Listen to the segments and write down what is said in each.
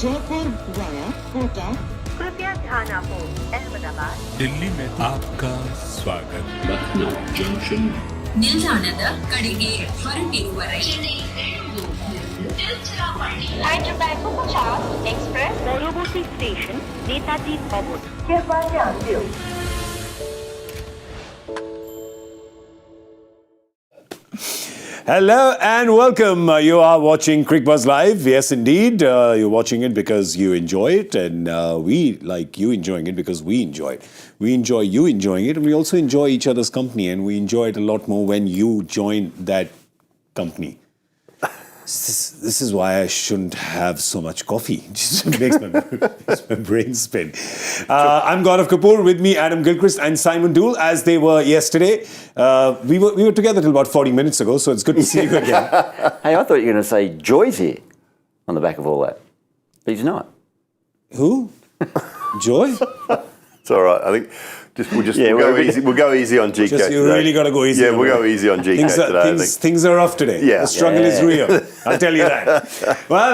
Jaipur via Kota कृपया ध्यान आपो अहमदाबाद दिल्ली में आपका स्वागत Lucknow Junction. ನಿಲ್ದಾಣದ ಕಡೆಗೆ ಹೊರಟಿರುವವರೆಗೆ হায়দ্রাবাদ 50 এক্সপ্রেস পরবর্তী স্টেশন নেতাজি ভবন कृपया ध्यान दियो Hello and welcome. You are watching Cricbuzz Live. Yes, indeed. You're watching it because you enjoy it, and we like you enjoying it because we enjoy it. We enjoy you enjoying it, and we also enjoy each other's company, and we enjoy it a lot more when you join that company. This is why I shouldn't have so much coffee. It just makes my brain spin. I'm Gaurav Kapur. With me, Adam Gilchrist and Simon Doull, as they were yesterday. We were together till about 40 minutes ago, so it's good to see you again. Hey, I thought you were going to say Joy's here on the back of all that. But he's not. Who? Joy? It's all right. I think we'll go easy on GK You today. really got to go easy. Yeah, we'll go easy on GK today. I think. Things are rough today. Yeah. The struggle is real. I'll tell you that. Well,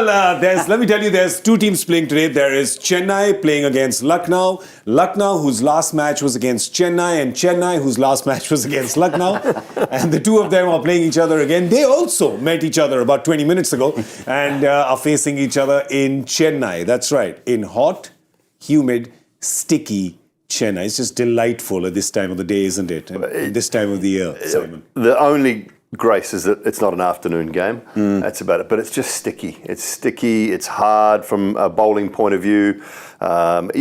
let me tell you, there's two teams playing today. There is Chennai playing against Lucknow. Lucknow, whose last match was against Chennai, and Chennai, whose last match was against Lucknow. And the two of them are playing each other again. They also met each other about 20 minutes ago and are facing each other in Chennai. That's right. In hot, humid, sticky Chennai. It's just delightful at this time of the day, isn't it? And this time of the year, Simon. The only grace is that it's not an afternoon game. That's about it. But it's just sticky. It's sticky. It's hard from a bowling point of view.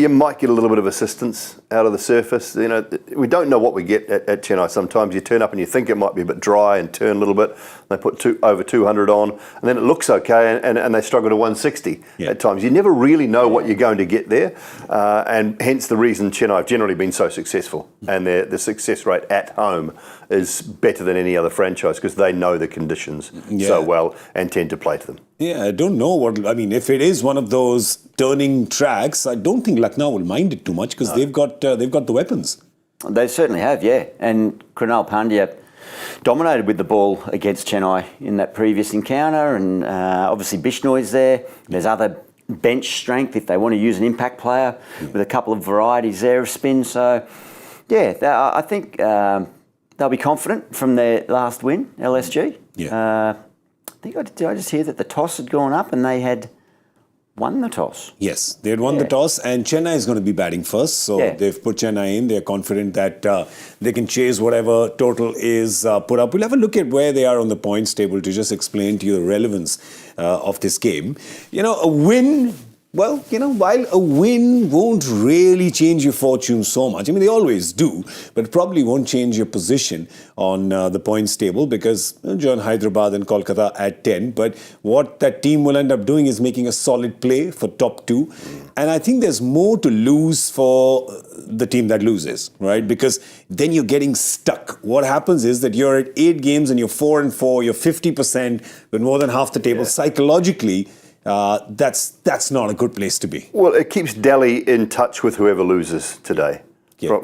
You might get a little bit of assistance out of the surface. You know, we don't know what we get at Chennai. Sometimes you turn up and you think it might be a bit dry and turn a little bit. They put over 200 on, and then it looks okay, and they struggle to 160 at times. You never really know what you're going to get there, and hence the reason Chennai have generally been so successful, and the success rate at home is better than any other franchise because they know the conditions so well and tend to play to them. Yeah, I don't know if it is one of those turning tracks, I don't think Lucknow will mind it too much because they've got the weapons. They certainly have, yeah. And Krunal Pandya dominated with the ball against Chennai in that previous encounter, and obviously Bishnoi's there. There's other bench strength if they want to use an impact player with a couple of varieties there of spin. So, yeah, I think they'll be confident from their last win, LSG. Yeah. Did I just hear that the toss had gone up and they had won the toss? Yes, they had won the toss, and Chennai is going to be batting first. So they've put Chennai in. They're confident that they can chase whatever total is put up. We'll have a look at where they are on the points table to just explain to you the relevance of this game. You know, a win... Well, you know, while a win won't really change your fortune so much, I mean, they always do, but it probably won't change your position on the points table because join Hyderabad and Kolkata at 10. But what that team will end up doing is making a solid play for top two. And I think there's more to lose for the team that loses, right? Because then you're getting stuck. What happens is that you're at 8 games and you're 4-4, you're 50%, with more than half the table. Psychologically, that's not a good place to be. Well, it keeps Delhi in touch with whoever loses today.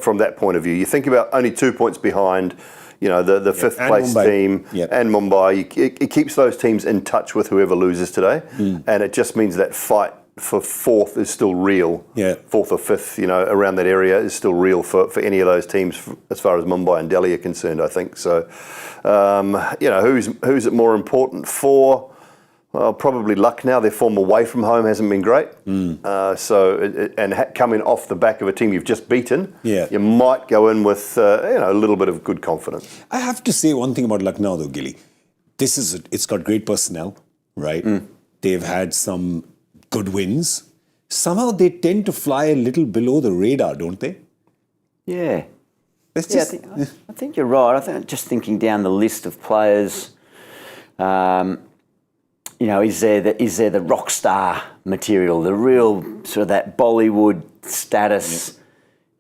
From that point of view, you think about only 2 points behind, you know, the fifth place Mumbai team and Mumbai. It keeps those teams in touch with whoever loses today, and it just means that fight for fourth is still real. Fourth or fifth, you know, around that area is still real for any of those teams as far as Mumbai and Delhi are concerned. I think so. You know, who's it more important for? Well, probably Lucknow. Their form away from home hasn't been great. Coming off the back of a team you've just beaten, you might go in with a little bit of good confidence. I have to say one thing about Lucknow, though, Gilly. It's got great personnel, right? They've had some good wins. Somehow they tend to fly a little below the radar, don't they? Yeah. I think you're right. I think just thinking down the list of players. You know, is there the rock star material, the real sort of that Bollywood status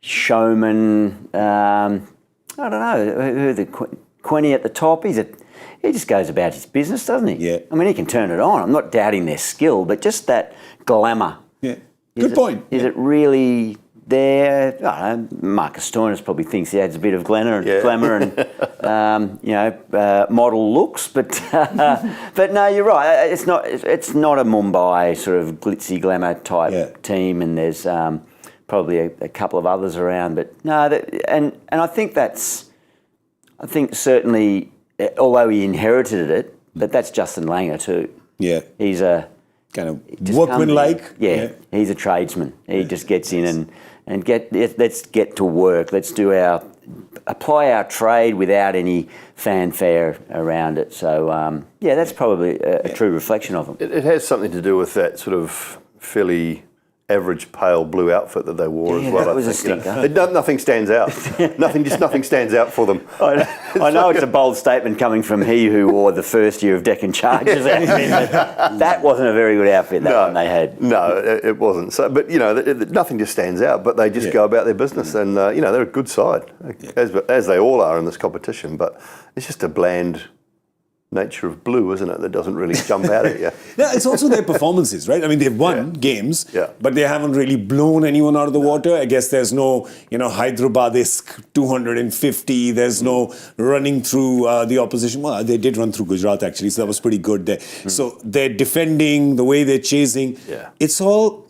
showman? I don't know who the Quinny at the top. He just goes about his business, doesn't he? Yeah. I mean, he can turn it on. I'm not doubting their skill, but just that glamour. Yeah. Good point. Is it really Marcus Stoinis probably thinks he adds a bit of glamour and model looks, but no, you're right. It's not a Mumbai sort of glitzy glamour type team, and there's probably a couple of others around, but no, and I think certainly, although he inherited it, but that's Justin Langer too. Yeah, he's a kind of workman-like. He's a tradesman. He just gets in and let's get to work. Let's apply our trade without any fanfare around it. So that's probably a true reflection of him. It has something to do with that sort of fairly average pale blue outfit that they wore as well. That was a stinker. Nothing stands out. nothing stands out for them. I know it's a bold statement coming from he who wore the first year of Deccan Chargers outfit, but that wasn't a very good outfit one they had. No, it wasn't. So, but nothing just stands out. But they just go about their business, and they're a good side, as they all are in this competition. But it's just a bland nature of blue, isn't it, that doesn't really jump out at you. Yeah, it's also their performances, right? I mean, they've won games, but they haven't really blown anyone out of the water. I guess there's no, Hyderabad-esque 250. There's no running through the opposition. Well, they did run through Gujarat, actually, so that was pretty good there. So they're defending, the way they're chasing. Yeah. It's all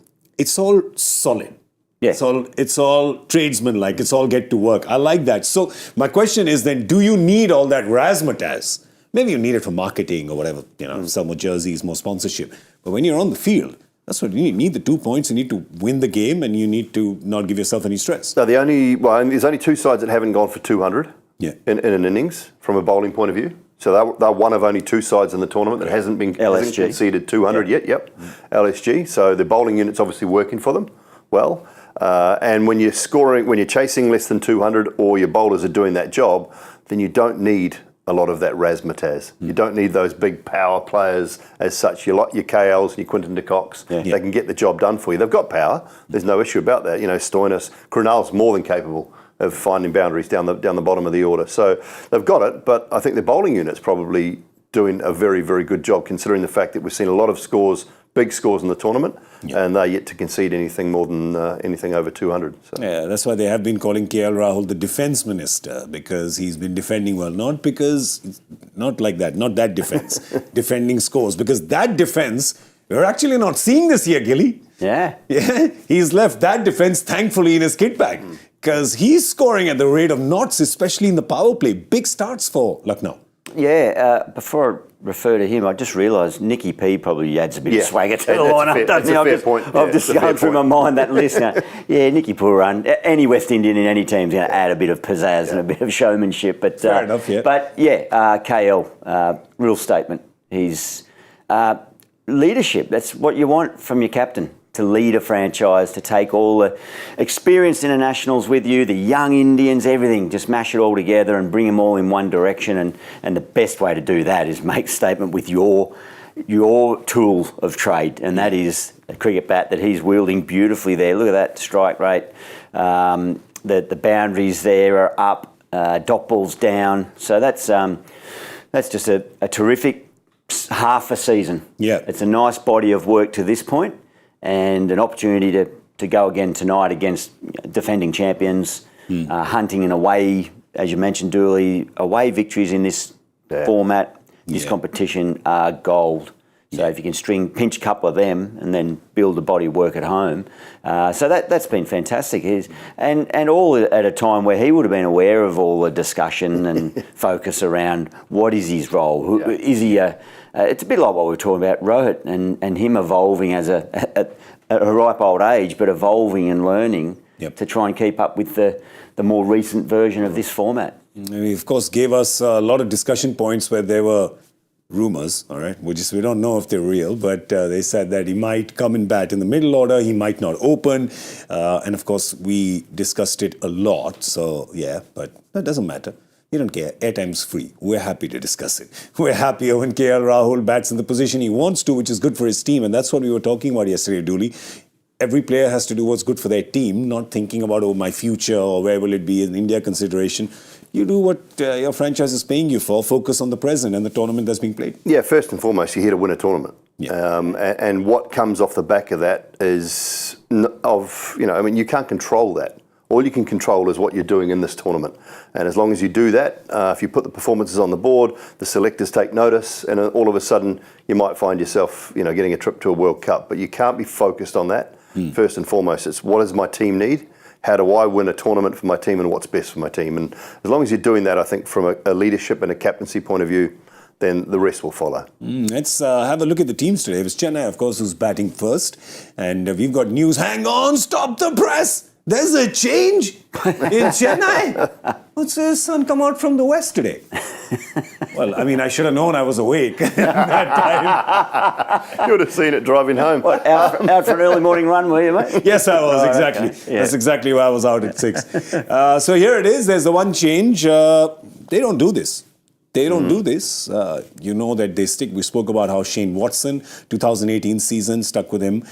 solid. Yeah. It's all tradesman-like. It's all get to work. I like that. So my question is then, do you need all that razzmatazz? Maybe you need it for marketing or whatever, sell more jerseys, more sponsorship. But when you're on the field, that's what you need. You need the 2 points, you need to win the game, and you need to not give yourself any stress. So there's only two sides that haven't gone for 200 in an innings from a bowling point of view. So they're one of only two sides in the tournament that hasn't conceded 200 yet. LSG. So the bowling unit's obviously working for them well. And when you're chasing less than 200 or your bowlers are doing that job, then you don't need a lot of that razzmatazz. You don't need those big power players as such. You like your KLs, your Quinton de Koks. They can get the job done for you. They've got power. There's no issue about that. Stoinis, Crunal's more than capable of finding boundaries down the bottom of the order. So they've got it, but I think the bowling unit's probably doing a very, very good job considering the fact that we've seen a lot of big scores in the tournament, and they're yet to concede anything more than anything over 200. So. Yeah, that's why they have been calling Rahul the defence minister, because he's been defending well. Not like that, not that defence, defending scores. Because that defence, we're actually not seeing this year, Gilly. Yeah. He's left that defence, thankfully, in his kit bag. Because he's scoring at the rate of knots, especially in the power play. Big starts for Lucknow. Yeah, before I refer to him, I just realised Nicky P probably adds a bit of swagger to the lineup, doesn't he? I've just gone through my mind that list now. Nicky Pooran, any West Indian in any team is going to add a bit of pizzazz and a bit of showmanship. But, fair enough, KL, real statement. He's leadership. That's what you want from your captain. To lead a franchise, to take all the experienced internationals with you, the young Indians, everything, just mash it all together and bring them all in one direction. And the best way to do that is make a statement with your tool of trade, and that is a cricket bat that he's wielding beautifully there. Look at that strike rate. The boundaries there are up, dot balls down. So that's just a terrific half a season. Yeah, it's a nice body of work to this point. And an opportunity to go again tonight against defending champions, hunting in away, as you mentioned, Dooley, away victories in this format, this competition are gold. So if you can pinch a couple of them and then build a body of work at home. So that's been fantastic. And all at a time where he would have been aware of all the discussion and focus around what is his role. Is he it's a bit like what we were talking about, Rohit, and him evolving as at a ripe old age, but evolving and learning to try and keep up with the more recent version of this format. And he, of course, gave us a lot of discussion points where there were rumours, all right? We don't know if they're real, but they said that he might come and bat in the middle order, he might not open, and of course we discussed it a lot, so but that doesn't matter. We don't care. Airtime's free. We're happy to discuss it. We're happier when KL Rahul bats in the position he wants to, which is good for his team, and that's what we were talking about yesterday, Dooley. Every player has to do what's good for their team, not thinking about, my future or where will it be in India consideration. you do what your franchise is paying you for, focus on the present and the tournament that's being played. Yeah, first and foremost, you're here to win a tournament. Yeah. And what comes off the back of that is you can't control that. All you can control is what you're doing in this tournament. And as long as you do that, if you put the performances on the board, the selectors take notice, and all of a sudden you might find yourself, getting a trip to a World Cup. But you can't be focused on that. First and foremost, it's what does my team need? How do I win a tournament for my team, and what's best for my team? And as long as you're doing that, I think from a leadership and a captaincy point of view, then the rest will follow. Let's have a look at the teams today. It was Chennai, of course, who's batting first. And we've got news. Hang on, stop the press. There's a change in Chennai. What's this sun come out from the west today? Well, I should have known I was awake at that time. You would have seen it driving home. What, out for an early morning run, were you, mate? Yes, I was, exactly. Okay. Yeah. That's exactly why I was out at 6. So here it is. There's the one change. They don't do this. They don't do this. You know that they stick. We spoke about how Shane Watson, 2018 season, stuck with him.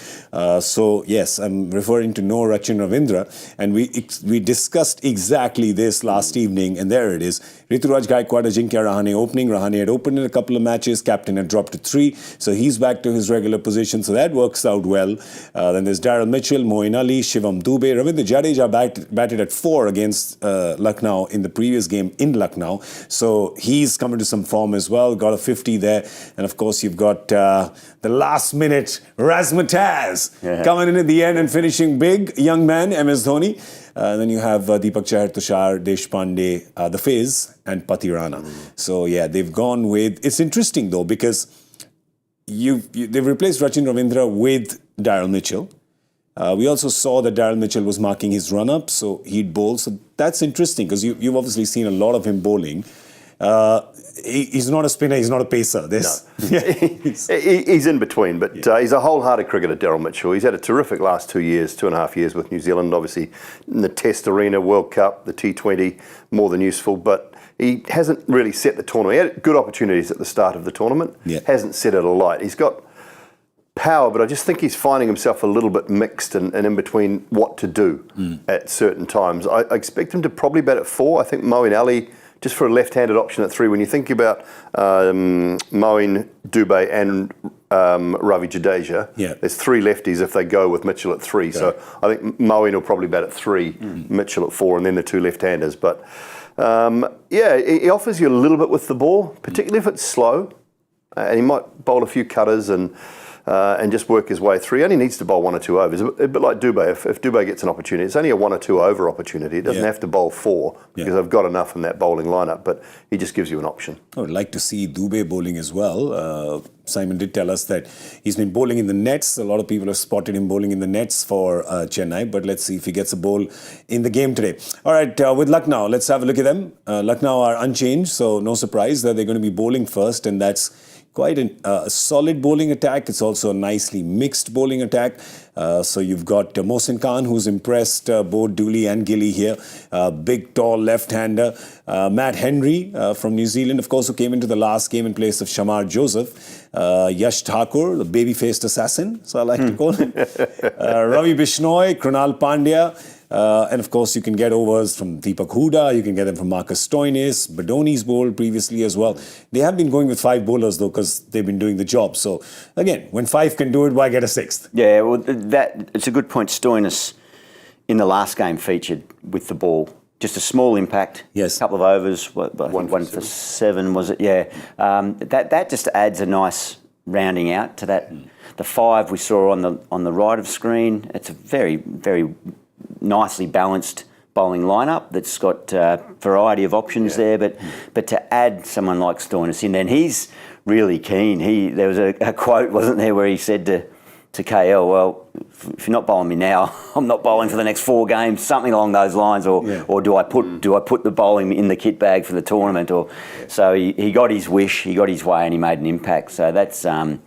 So, yes, I'm referring to no Rachin Ravindra. And we discussed exactly this last evening. And there it is. Rituraj Gaikwad, Ajinkya Rahane opening. Rahane had opened in a couple of matches. Captain had dropped to 3. So he's back to his regular position. So that works out well. Then there's Daryl Mitchell, Moeen Ali, Shivam Dubey. Ravindra Jadeja batted at 4 against Lucknow in the previous game in Lucknow. So he's come into some form as well. Got a 50 there. And of course, you've got the last minute Razmataz coming in at the end and finishing big. Young man, msdhoni. Then you have Deepak Chahar, Tushar, Deshpande, the Fizz, and Patirana. So, yeah, they've gone with... It's interesting, though, because they've replaced Rachin Ravindra with Daryl Mitchell. We also saw that Daryl Mitchell was marking his run-up, so he'd bowl. So that's interesting, because you've obviously seen a lot of him bowling. He's not a spinner, he's not a pacer. He's in between, but he's a wholehearted cricketer, Daryl Mitchell. He's had a terrific last 2.5 years with New Zealand, obviously in the Test arena, World Cup, the T20, more than useful, but he hasn't really set the tournament. He had good opportunities at the start of the tournament, hasn't set it alight. He's got power, but I just think he's finding himself a little bit mixed and in between what to do at certain times. I expect him to probably bat at 4. I think Moeen Ali, just for a left-handed option at 3. When you think about Moeen, Dubey and Ravi Jadeja, there's 3 lefties if they go with Mitchell at 3. Okay. So I think Moeen will probably bat at 3, Mitchell at 4, and then the 2 left-handers. But he offers you a little bit with the ball, particularly if it's slow. And he might bowl a few cutters and just work his way through. He only needs to bowl 1 or 2 overs. A bit like Dubey. If Dubey gets an opportunity, it's only a 1 or 2 over opportunity. It doesn't have to bowl 4 because they've got enough in that bowling lineup, but he just gives you an option. I would like to see Dubey bowling as well. Simon did tell us that he's been bowling in the nets. A lot of people have spotted him bowling in the nets for Chennai, but let's see if he gets a bowl in the game today. All right, with Lucknow, let's have a look at them. Lucknow are unchanged, so no surprise that they're going to be bowling first, and that's quite a solid bowling attack. It's also a nicely mixed bowling attack. So you've got Mohsin Khan, who's impressed both Dooley and Gilly here. Big, tall left-hander. Matt Henry from New Zealand, of course, who came into the last game in place of Shamar Joseph. Yash Thakur, the baby-faced assassin, so I like to call him. Ravi Bishnoi, Krunal Pandya. And of course, you can get overs from Deepak Hooda, you can get them from Marcus Stoinis, Badoni's bowled previously as well. They have been going with 5 bowlers though, because they've been doing the job. So again, when 5 can do it, why get a 6th? Yeah, well, it's a good point. Stoinis in the last game featured with the ball. Just a small impact. Yes. A couple of overs. One for 7 was it? Yeah. That just adds a nice rounding out to that. The 5 we saw on the right of screen. It's a very, very nicely balanced bowling lineup that's got a variety of options there, but to add someone like Stoinis in there, and he's really keen. There was a quote, wasn't there, where he said to KL, well, if you're not bowling me now, I'm not bowling for the next 4 games, something along those lines, or do I put the bowling in the kit bag for the tournament? So he got his wish, he got his way, and he made an impact. So that's to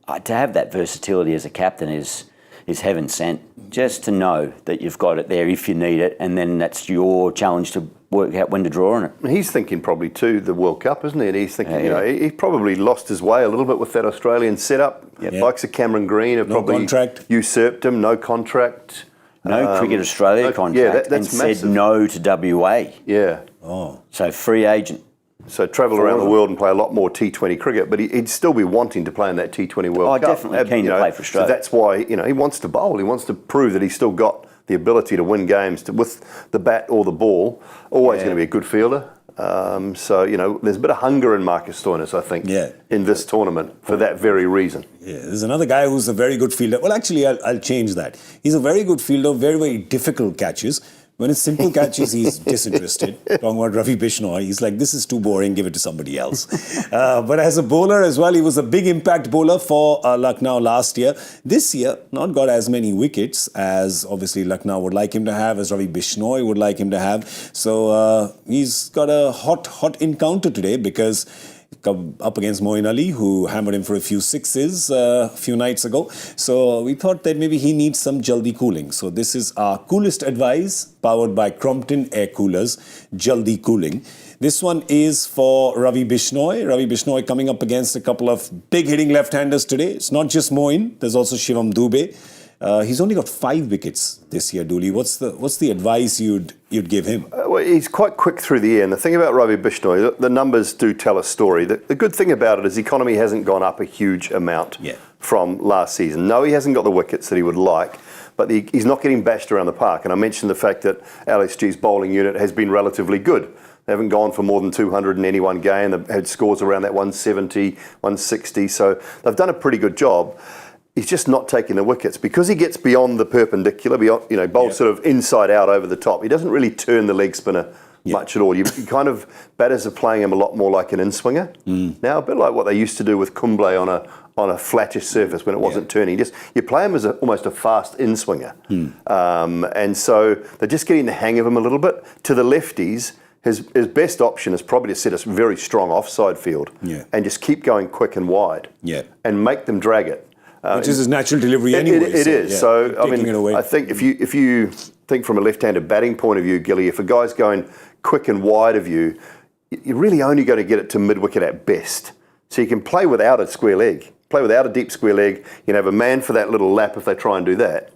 have that versatility as a captain is heaven sent. Just to know that you've got it there if you need it, and then that's your challenge to work out when to draw on it. He's thinking probably too the World Cup, isn't he? And he's thinking, he probably lost his way a little bit with that Australian setup. Likes of Cameron Green have probably usurped him. No contract. No Cricket Australia contract, that's and massive. said no to WA. Yeah. Oh. So free agent. So travel around the world and play a lot more T20 cricket, but he'd still be wanting to play in that T20 World Cup. Definitely keen to play for Australia. So that's why, he wants to bowl. He wants to prove that he's still got the ability to win games with the bat or the ball. Always going to be a good fielder. So, there's a bit of hunger in Marcus Stoinis, I think, in this tournament for that very reason. Yeah, there's another guy who's a very good fielder. Well, actually, I'll change that. He's a very good fielder, very, very difficult catches. When it's simple catches, he's disinterested. Talking about Ravi Bishnoi, he's like, this is too boring, give it to somebody else. But as a bowler as well, he was a big impact bowler for Lucknow last year. This year, not got as many wickets as obviously Lucknow would like him to have, as Ravi Bishnoi would like him to have. So he's got a hot encounter today because up against Moeen Ali, who hammered him for a few sixes a few nights ago. So we thought that maybe he needs some jaldi cooling. So this is our coolest advice, powered by Crompton Air Coolers, Jaldi Cooling. This one is for Ravi Bishnoi. Ravi Bishnoi coming up against a couple of big hitting left-handers today. It's not just Moeen, there's also Shivam Dube. He's only got 5 wickets this year, Dooley. What's the advice you'd give him? Well, he's quite quick through the air. And the thing about Ravi Bishnoi, the numbers do tell a story. The good thing about it is the economy hasn't gone up a huge amount from last season. No, he hasn't got the wickets that he would like, but he's not getting bashed around the park. And I mentioned the fact that LSG's bowling unit has been relatively good. They haven't gone for more than 200 in any one game. They've had scores around that 170, 160. So they've done a pretty good job. He's just not taking the wickets because he gets beyond the perpendicular, beyond, bowls sort of inside out over the top. He doesn't really turn the leg spinner much at all. You kind of, batters are playing him a lot more like an in-swinger now, a bit like what they used to do with Kumble on a flattish surface when it wasn't turning. You play him as almost a fast in-swinger. And so they're just getting the hang of him a little bit. To the lefties, his best option is probably to set a very strong offside field and just keep going quick and wide and make them drag it. Which is his natural delivery anyway. It is. So, I think if you think from a left-handed batting point of view, Gilly, if a guy's going quick and wide of you, you're really only going to get it to mid-wicket at best. So you can play without a square leg, play without a deep square leg. You can have a man for that little lap if they try and do that.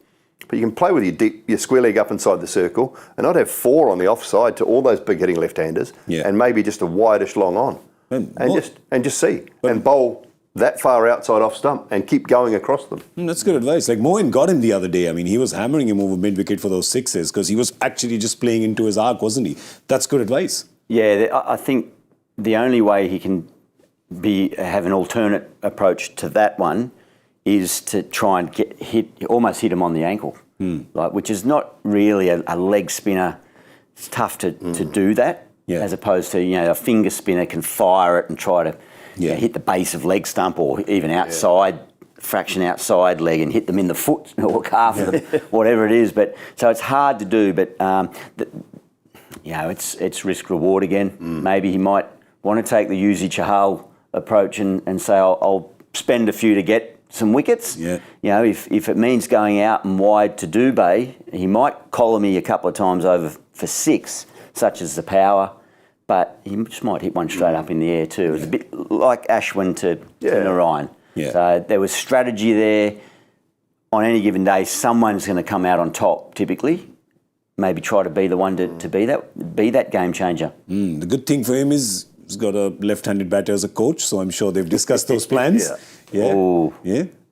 But you can play with your square leg up inside the circle and not have 4 on the offside to all those big hitting left-handers and maybe just a wideish long on. And just see. And bowl that far outside off stump and keep going across them. That's good advice. Like Moeen got him the other day. I mean, he was hammering him over mid-wicket for those sixes because he was actually just playing into his arc, wasn't he? That's good advice. Yeah, I think the only way he can have an alternate approach to that one is to try and almost hit him on the ankle, which is not really a leg spinner. It's tough to do that, as opposed to a finger spinner can fire it and try to hit the base of leg stump or even outside, fraction outside leg and hit them in the foot or calf, whatever it is. But so it's hard to do. But it's risk reward again. Maybe he might want to take the Yuzi Chahal approach and say I'll spend a few to get some wickets. If it means going out and wide to Dubé, he might collar me a couple of times over for 6, such as the power. But he just might hit one straight up in the air too. It was a bit like Ashwin to Narayan. So there was strategy there. On any given day, someone's going to come out on top, typically. Maybe try to be the one to be that game changer. The good thing for him is he's got a left-handed batter as a coach, so I'm sure they've discussed those plans.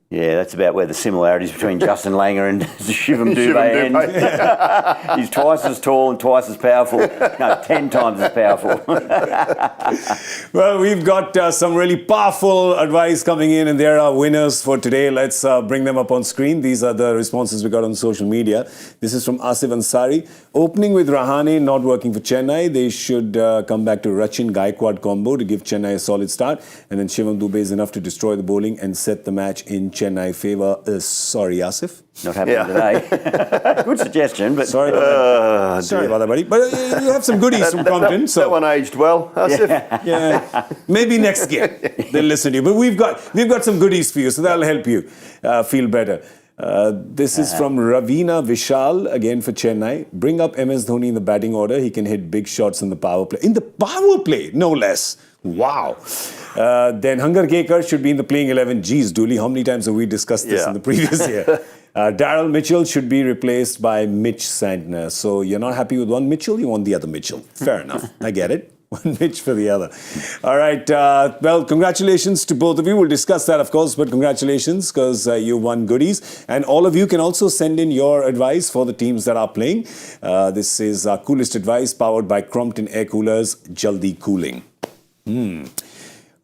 Yeah, that's about where the similarities between Justin Langer and Shivam Dube end. He's twice as tall and twice as powerful. No, 10 times as powerful. Well, we've got some really powerful advice coming in, and there are winners for today. Let's bring them up on screen. These are the responses we got on social media. This is from Asif Ansari. Opening with Rahane not working for Chennai. They should come back to Rachin Gaikwad combo to give Chennai a solid start. And then Shivam Dube is enough to destroy the bowling and set the match in Chennai favour. Sorry, Asif. Not happening today. Good suggestion, but sorry about that. Sorry about that, buddy. But you have some goodies from Compton. That one aged well, Asif. Yeah. Maybe next year they'll listen to you. But we've got some goodies for you, so that'll help you feel better. This is from Ravina Vishal, again for Chennai. Bring up MS Dhoni in the batting order. He can hit big shots in the power play. In the power play, no less. Wow. Then Hunger Gaker should be in the playing 11. Geez, Dooley, how many times have we discussed this in the previous year? Daryl Mitchell should be replaced by Mitch Santner. So you're not happy with one Mitchell, you want the other Mitchell. Fair enough. I get it. One Mitch for the other. All right. Well, congratulations to both of you. We'll discuss that, of course, but congratulations because you won goodies. And all of you can also send in your advice for the teams that are playing. This is our coolest advice powered by Crompton Air Coolers, Jaldi Cooling.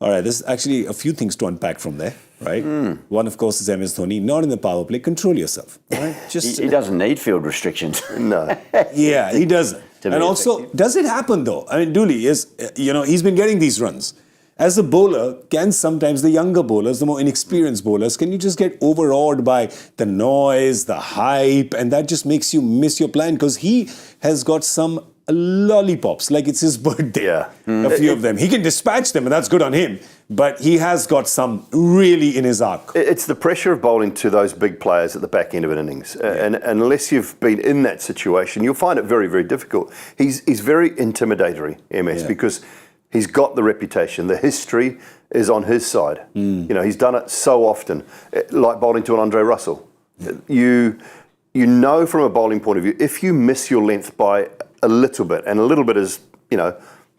All right. There's actually a few things to unpack from there, right? One, of course, is msdhoni. Not in the power play. Control yourself. Right? Just he doesn't need field restrictions. No. Yeah, he doesn't. And also, does it happen though? I mean, Dooley is, he's been getting these runs. As a bowler, can sometimes the younger bowlers, the more inexperienced bowlers, can you just get overawed by the noise, the hype, and that just makes you miss your plan? Because he has got some lollipops, like it's his birthday. Yeah. A few of them. He can dispatch them, and that's good on him. But he has got some really in his arc. It's the pressure of bowling to those big players at the back end of an innings. And unless you've been in that situation, you'll find it very, very difficult. He's very intimidatory, MS, because he's got the reputation. The history is on his side. He's done it so often, like bowling to an Andre Russell. You know from a bowling point of view, if you miss your length by a little bit, and a little bit is,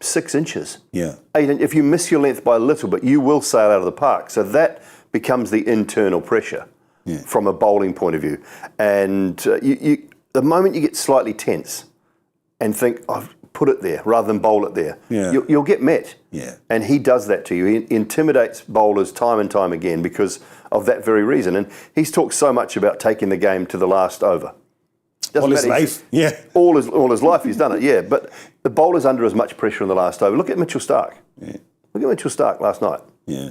6 inches. Yeah. 8 inches. If you miss your length by a little bit, you will sail out of the park. So that becomes the internal pressure from a bowling point of view. And the moment you get slightly tense and think, I've put it there rather than bowl it there, you'll get met. Yeah. And he does that to you. He intimidates bowlers time and time again because of that very reason. And he's talked so much about taking the game to the last over. All his life, all his life he's done it, But the bowler's under as much pressure in the last over. Look at Mitchell Starc. Look at Mitchell Starc last night.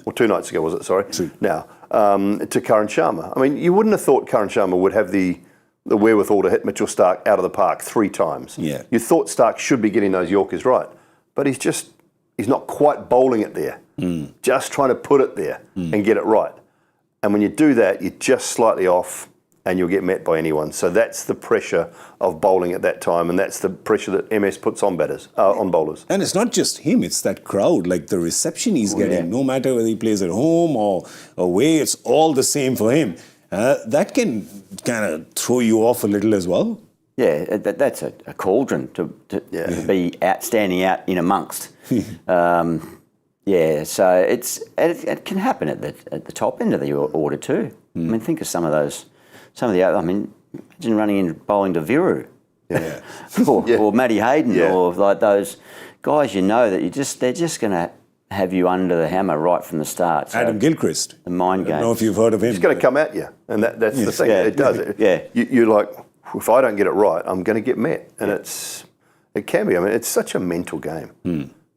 Or 2 nights ago, was it? Sorry. True. Now, to Karan Sharma. I mean, you wouldn't have thought Karan Sharma would have the wherewithal to hit Mitchell Starc out of the park 3 times. Yeah. You thought Starc should be getting those Yorkers right. But he's not quite bowling it there. Just trying to put it there and get it right. And when you do that, you're just slightly off, and you'll get met by anyone. So that's the pressure of bowling at that time, and that's the pressure that MS puts on batters, on bowlers. And it's not just him, it's that crowd, like the reception he's getting, no matter whether he plays at home or away, it's all the same for him. That can kind of throw you off a little as well. Yeah, that's a cauldron to be standing out in amongst. So it can happen at the top end of the order too. I mean, think of some of the other. I mean, imagine running in bowling to Viru, or Matty Hayden, or like those guys. That they're just going to have you under the hammer right from the start. So Adam Gilchrist, the mind game. I don't know if you've heard of him. It's going to come at you, and that's the thing. It does. You're like, if I don't get it right, I'm going to get met, and it can be. I mean, it's such a mental game.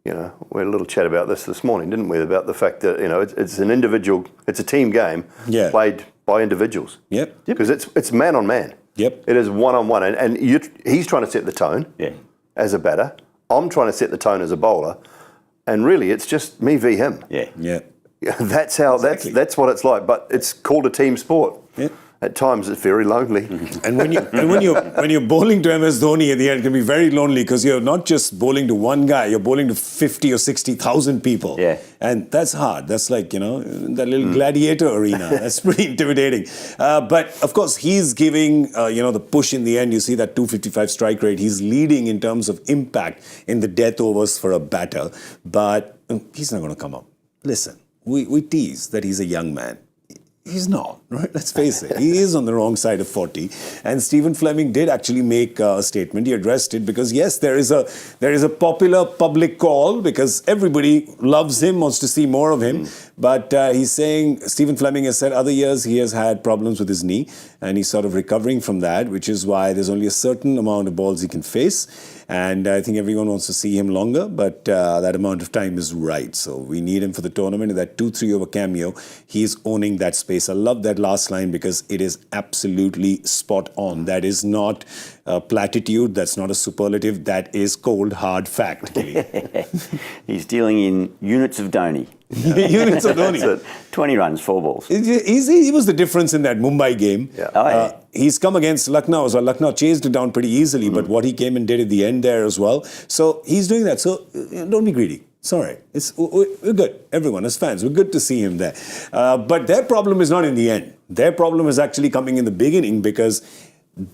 We had a little chat about this morning, didn't we? About the fact that it's an individual, it's a team game played by individuals. Yep. Because it's man on man. Yep. It is one on one, and he's trying to set the tone. As a batter, I'm trying to set the tone as a bowler, and really it's just me v him. That's how that's what it's like. But it's called a team sport. At times it's very lonely. And when you're bowling to msdhoni at the end, it can be very lonely because you're not just bowling to one guy, you're bowling to 50 or 60,000 people. And that's hard. That's like, that little gladiator arena. That's pretty intimidating. But of course, he's giving, the push in the end. You see that 255 strike rate. He's leading in terms of impact in the death overs for a batter. But he's not going to come up. Listen, we tease that he's a young man. He's not, right? Let's face it. He is on the wrong side of 40. And Stephen Fleming did actually make a statement. He addressed it because, yes, there is a popular public call because everybody loves him, wants to see more of him. But he's saying, Stephen Fleming has said other years he has had problems with his knee and he's sort of recovering from that, which is why there's only a certain amount of balls he can face. And I think everyone wants to see him longer, but that amount of time is right. So we need him for the tournament. In that 2-3 over cameo, he's owning that space. I love that last line because it is absolutely spot on. That is not a platitude. That's not a superlative. That is cold, hard fact. He's dealing in units of Dhoni. Units of Dhoni. 20 runs, 4 balls. He was the difference in that Mumbai game. He's come against Lucknow as well. Lucknow chased it down pretty easily, but what he came and did at the end there as well. So he's doing that. So don't be greedy. Sorry, we're good. Everyone as fans, we're good to see him there. But their problem is not in the end. Their problem is actually coming in the beginning because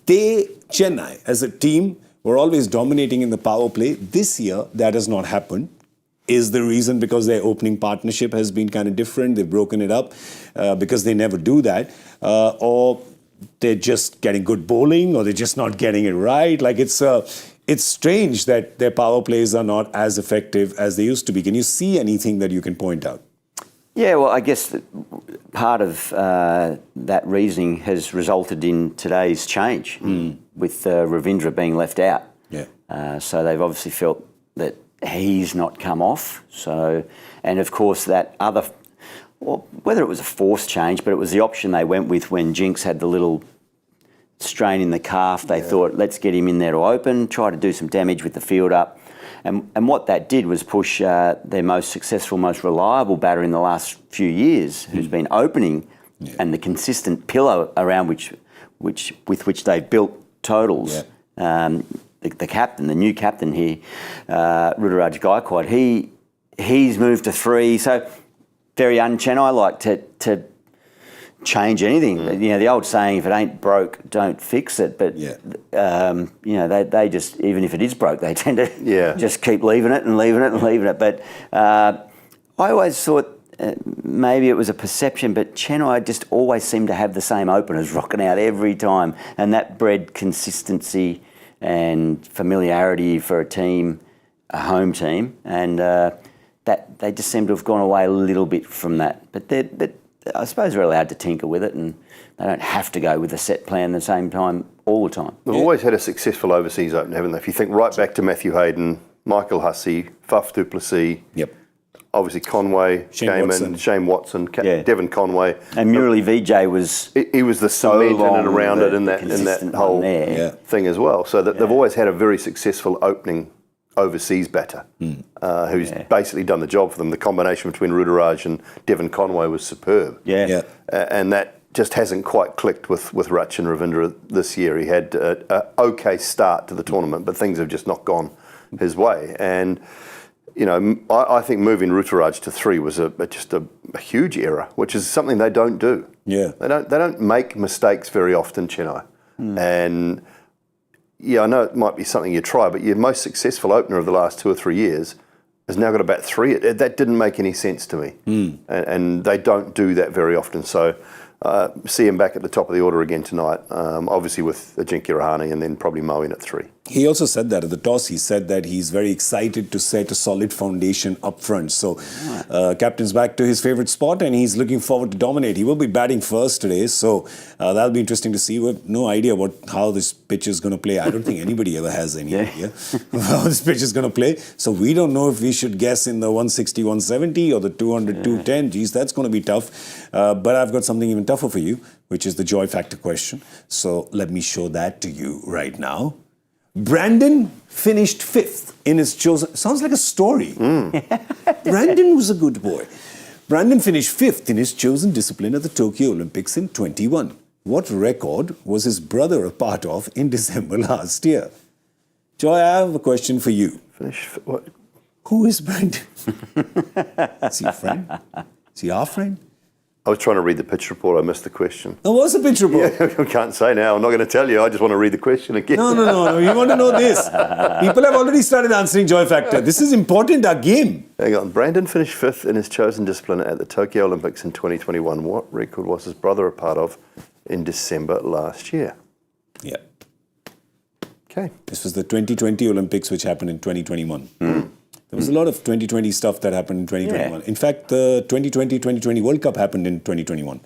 Chennai, as a team, were always dominating in the power play. This year, that has not happened. Is the reason because their opening partnership has been kind of different? They've broken it up because they never do that, or they're just getting good bowling, or they're just not getting it right. Like it's strange that their power plays are not as effective as they used to be. Can you see anything that you can point out? Yeah, well, I guess that part of that reasoning has resulted in today's change with Ravindra being left out. Yeah. So they've obviously felt that he's not come off. So, and of course that other, well, whether it was a forced change, but it was the option they went with when Jinx had the little strain in the calf. They thought, let's get him in there to open, try to do some damage with the field up. And what that did was push their most successful, most reliable batter in the last few years, who's been opening, and the consistent pillar around with which they've built totals. The captain, the new captain here, Ruturaj Gaikwad, he's moved to 3. So very un-Chennai like to change anything. You know, the old saying, if it ain't broke, don't fix it. But, you know, they just, even if it is broke, they tend to just keep leaving it and leaving it and leaving it. But I always thought maybe it was a perception, but Chennai just always seemed to have the same openers rocking out every time. And that bred consistency and familiarity for a team, a home team. And that they just seem to have gone away a little bit from that. But I suppose they're allowed to tinker with it, and they don't have to go with a set plan at the same time all the time. They've always had a successful overseas opener, haven't they? If you think right back to Matthew Hayden, Michael Hussey, Faf du Plessis, obviously Conway, Shane Watson, Devon Conway. And Murali Vijay was... He was the cement in and around it in that whole thing as well. So they've always had a very successful opening overseas batter who's basically done the job for them. The combination between Ruturaj and Devon Conway was superb. And that just hasn't quite clicked with Rach and Ravindra this year. He had an okay start to the tournament, but things have just not gone his way. And, you know, I think moving Ruturaj to 3 was just a huge error, which is something they don't do. They don't make mistakes very often, Chennai. And I know it might be something you try, but your most successful opener of the last 2 or 3 years has now got to bat 3. That didn't make any sense to me. And they don't do that very often. So see him back at the top of the order again tonight, obviously with Ajinkya Rahane and then probably Moeen at 3. He also said that at the toss. He said that he's very excited to set a solid foundation up front. So captain's back to his favourite spot and he's looking forward to dominate. He will be batting first today, so that'll be interesting to see. We have no idea how this pitch is going to play. I don't think anybody ever has any idea how this pitch is going to play. So we don't know if we should guess in the 160, 170 or the 200, 210. Geez, that's going to be tough. But I've got something even tougher for you, which is the joy factor question. So let me show that to you right now. Brandon finished 5th in his chosen... Sounds like a story. Brandon was a good boy. Brandon finished 5th in his chosen discipline at the Tokyo Olympics in 21. What record was his brother a part of in December last year? Joy, I have a question for you. What? Who is Brandon? Is he a friend? Is he our friend? I was trying to read the pitch report. I missed the question. Oh, what's the pitch report? I can't say now. I'm not going to tell you. I just want to read the question again. No. You want to know this. People have already started answering Joy Factor. This is important, our game. Hang on. Brandon finished 5th in his chosen discipline at the Tokyo Olympics in 2021. What record was his brother a part of in December last year? Yeah. Okay. This was the 2020 Olympics, which happened in 2021. There was a lot of 2020 stuff that happened in 2021. In fact, the 2020 World Cup happened in 2021.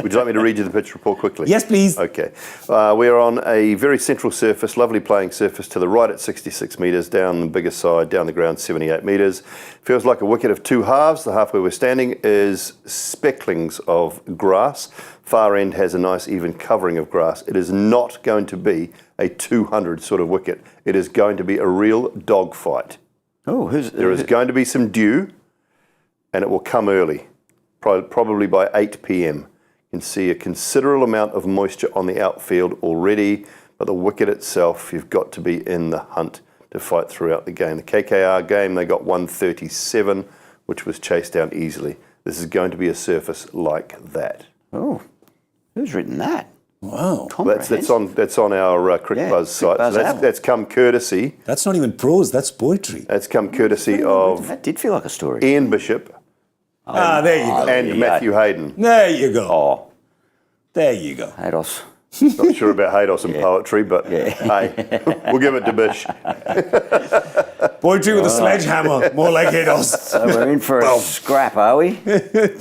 Would you like me to read you the pitch report quickly? Yes, please. Okay. We are on a very central surface, lovely playing surface to the right at 66 metres, down the bigger side, down the ground 78 metres. Feels like a wicket of 2 halves. The half where we're standing is specklings of grass. Far end has a nice even covering of grass. It is not going to be a 200 sort of wicket. It is going to be a real dogfight. There is going to be some dew, and it will come early, probably by 8 p.m. You can see a considerable amount of moisture on the outfield already, but the wicket itself, you've got to be in the hunt to fight throughout the game. The KKR game, they got 137, which was chased down easily. This is going to be a surface like that. Oh, who's written that? Wow. That's on our Cricbuzz site. Cricbuzz So app. that's come courtesy. That's not even prose, that's poetry. That's come courtesy of That did feel like a story. Ian Bishop There you go. and Matthew Hayden. There you go. Oh, There you go. Hados. Not sure about Haydos and poetry, but hey, we'll give it to Bish. Poetry with a sledgehammer, more like Hados. So we're in for a scrap, are we?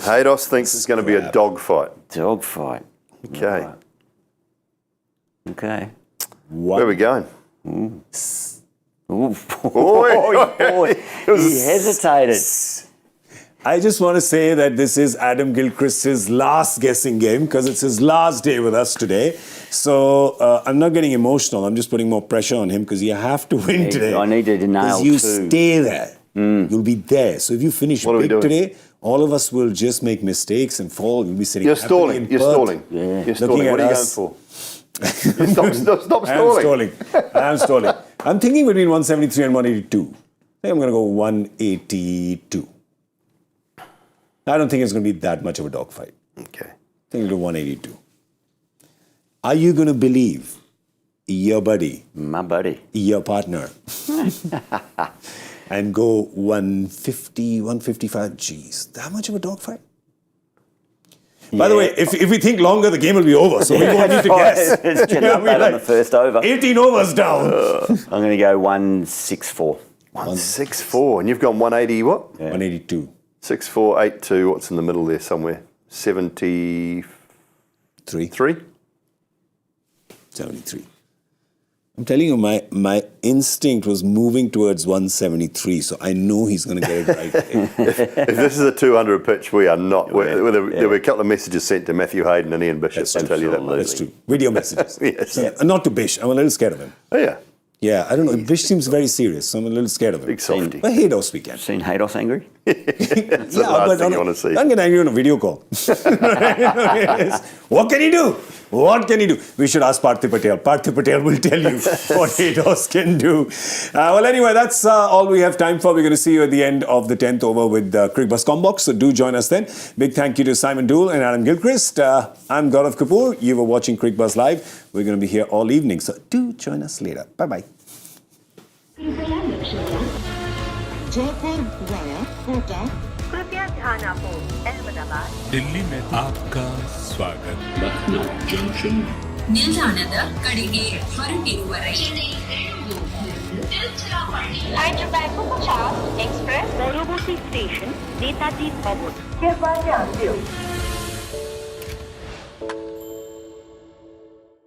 Haydos thinks it's going to be a dog fight. Dog fight. Okay. Right. Okay. Where are we going? Ooh. Oi. He hesitated. I just want to say that this is Adam Gilchrist's last guessing game because it's his last day with us today. So I'm not getting emotional. I'm just putting more pressure on him because you have to win today. I need to nail Because you two. stay there. You'll be there. So if you finish What are we big doing? today, all of us will just make mistakes and fall. You'll be sitting You're happily stalling. in You're Perth. stalling. Yeah. You're stalling. Looking What at are you us. going for? Stop I am stalling. stalling. I am stalling. I'm thinking between 173 and 182. I think I'm going to go 182. I don't think it's going to be that much of a dogfight. Okay. I think it'll do 182. Are you going to believe your buddy, My buddy. your partner, and go 150, 155? Jeez, that much of a dogfight? By the way, if we think longer, the game will be over. So we won't need to guess. It's Chennai played on the first over. 18 overs down. I'm going to go 164. 164. And you've gone 180 what? 182. 6482. What's in the middle there somewhere? 73? 73. I'm telling you, my instinct was moving towards 173, so I know he's going to get it right. If this is a 200 pitch, we are not. There were a couple of messages sent to Matthew Hayden and Ian Bishop. I'll tell you that much. That's true. Video messages. Yes. Yeah, not to Bish. I'm a little scared of him. Oh, yeah. Yeah, I don't know. Bish seems very serious, so I'm a little scared of him. Big softy. But Hados we can. Seen Hados angry? That's the last thing you want to see. Don't get angry on a video call. What can he do? What can he do? We should ask Parthiv Patel. Parthiv Patel will tell you what Hados can do. Well, anyway, that's all we have time for. We're going to see you at the end of the 10th over with Cricbuzz Combox, so do join us then. Big thank you to Simon Doull and Adam Gilchrist. I'm Gaurav Kapur. You were watching Cricbuzz Live. We're going to be here all evening, so do join us later. Bye-bye. Jaipur via Kota. कृपया ध्यान आपको अहमदाबाद दिल्ली में आपका स्वागत ನಿಲ್ದಾಣದ ಕಡೆಗೆ ಹೊರಟಿರುವರೆ Hyderabad को 50 express पौरवती station Netaji भवन कृपया ध्यान दें